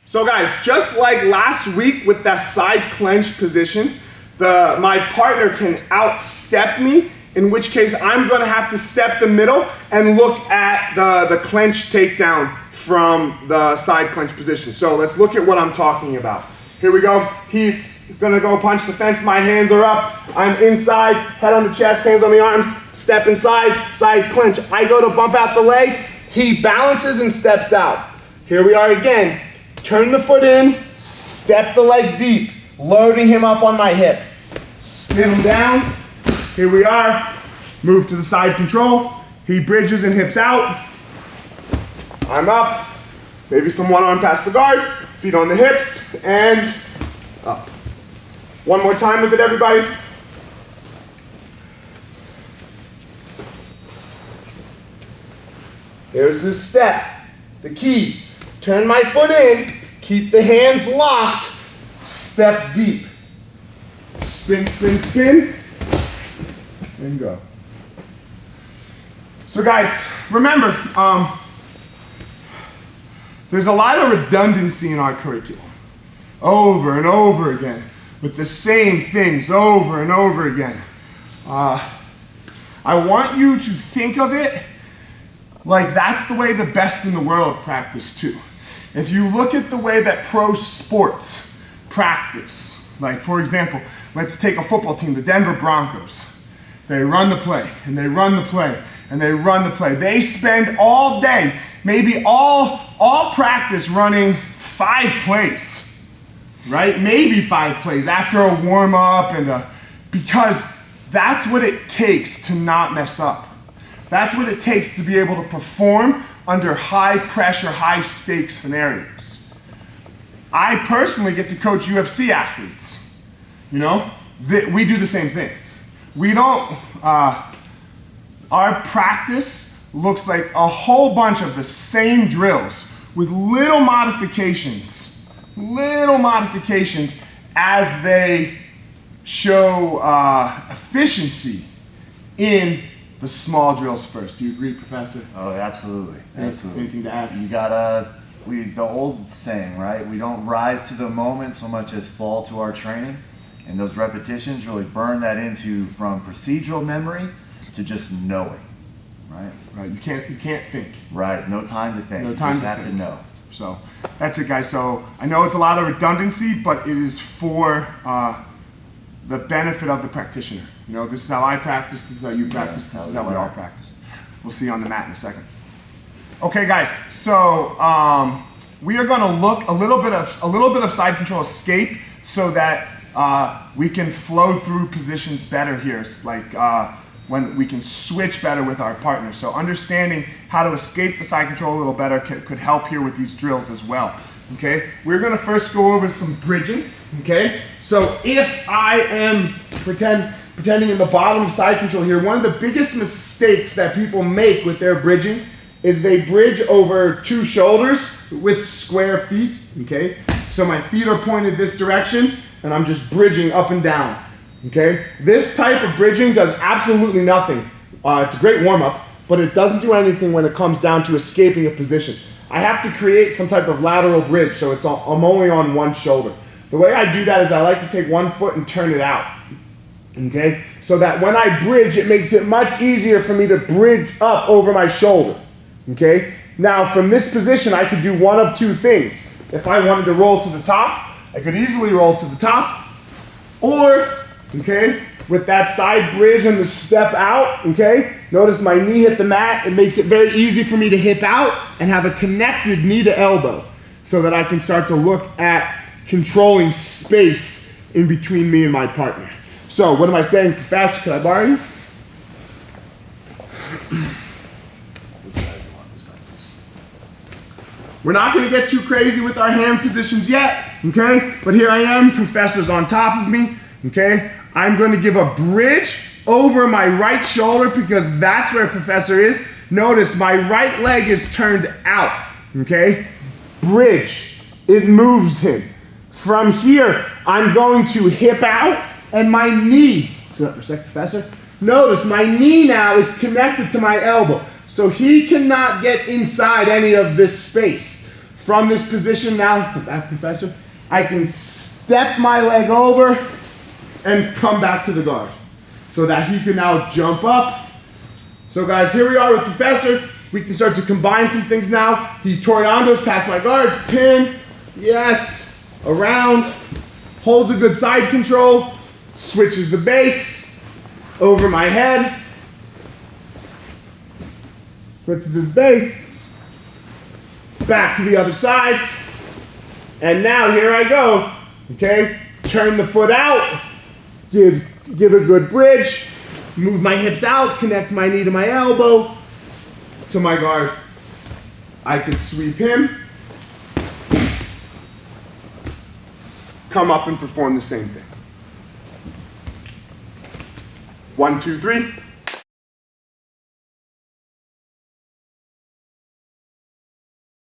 So guys, just like last week with that side clench position, my partner can outstep me, in which case I'm going to have to step the middle and look at the clench takedown from the side clench position. So let's look at what I'm talking about. Here we go. He's going to go punch the fence. My hands are up. I'm inside, head on the chest, hands on the arms, step inside, side clench. I go to bump out the leg. He balances and steps out. Here we are again. Turn the foot in, step the leg deep, loading him up on my hip. Spin him down. Here we are. Move to the side control. He bridges and hips out. I'm up. Maybe some one arm past the guard. Feet on the hips and up. One more time with it, everybody. Here's the step. The keys. Turn my foot in, keep the hands locked, step deep. Spin, spin, spin, and go. So guys, remember, there's a lot of redundancy in our curriculum. Over and over again, with the same things over and over again. I want you to think of it like that's the way the best in the world practice too. If you look at the way that pro sports practice, like for example, let's take a football team, the Denver Broncos. They run the play, and they run the play, and they run the play. They spend all day, maybe all practice running 5 plays, right? Maybe 5 plays after a warm up because that's what it takes to not mess up. That's what it takes to be able to perform under high pressure, high stakes scenarios. I personally get to coach UFC athletes. You know, we do the same thing. We don't, our practice looks like a whole bunch of the same drills with little modifications as they show efficiency in the small drills first. Do you agree, Professor? Oh, absolutely. Absolutely. Anything to add? You gotta, the old saying, right? We don't rise to the moment so much as fall to our training. And those repetitions really burn that into from procedural memory to just knowing, right? Right, you can't think. Right, no time to think. No time you just to have think. to know. So that's it, guys. So I know it's a lot of redundancy, but it is for the benefit of the practitioner. You know, this is how I practice, this is how you practice, this is how we all practice. We'll see you on the mat in a second. Okay, guys, so we are gonna look a little bit of side control escape so that we can flow through positions better here, like when we can switch better with our partner. So understanding how to escape the side control a little better could help here with these drills as well. Okay, we're gonna first go over some bridging. Okay, so if I am pretending in the bottom of side control here, one of the biggest mistakes that people make with their bridging is they bridge over 2 shoulders with square feet. Okay, so my feet are pointed this direction and I'm just bridging up and down. Okay, this type of bridging does absolutely nothing. It's a great warm-up, but it doesn't do anything when it comes down to escaping a position. I have to create some type of lateral bridge, so I'm only on one shoulder. The way I do that is I like to take one foot and turn it out, okay? So that when I bridge, it makes it much easier for me to bridge up over my shoulder, okay? Now, from this position, I could do one of 2 things. If I wanted to roll to the top, I could easily roll to the top, or, okay, with that side bridge and the step out, okay? Notice my knee hit the mat. It makes it very easy for me to hip out and have a connected knee to elbow so that I can start to look at controlling space in between me and my partner. So what am I saying? Professor, could I borrow you? We're not going to get too crazy with our hand positions yet, okay? But here I am, Professor's on top of me, okay? I'm going to give a bridge over my right shoulder because that's where Professor is. Notice my right leg is turned out, okay? Bridge, it moves him. From here, I'm going to hip out and my knee, sit up for a sec, Professor. Notice my knee now is connected to my elbow. So he cannot get inside any of this space. From this position now, the back professor, I can step my leg over and come back to the guard so that he can now jump up. So guys, here we are with professor. We can start to combine some things now. He toriandos past my guard, pin, yes, around, holds a good side control, switches the base over my head, switches his base, back to the other side, and now here I go, okay? Turn the foot out, give a good bridge, move my hips out, connect my knee to my elbow, to my guard. I could sweep him, come up and perform the same thing. 1, 2, 3.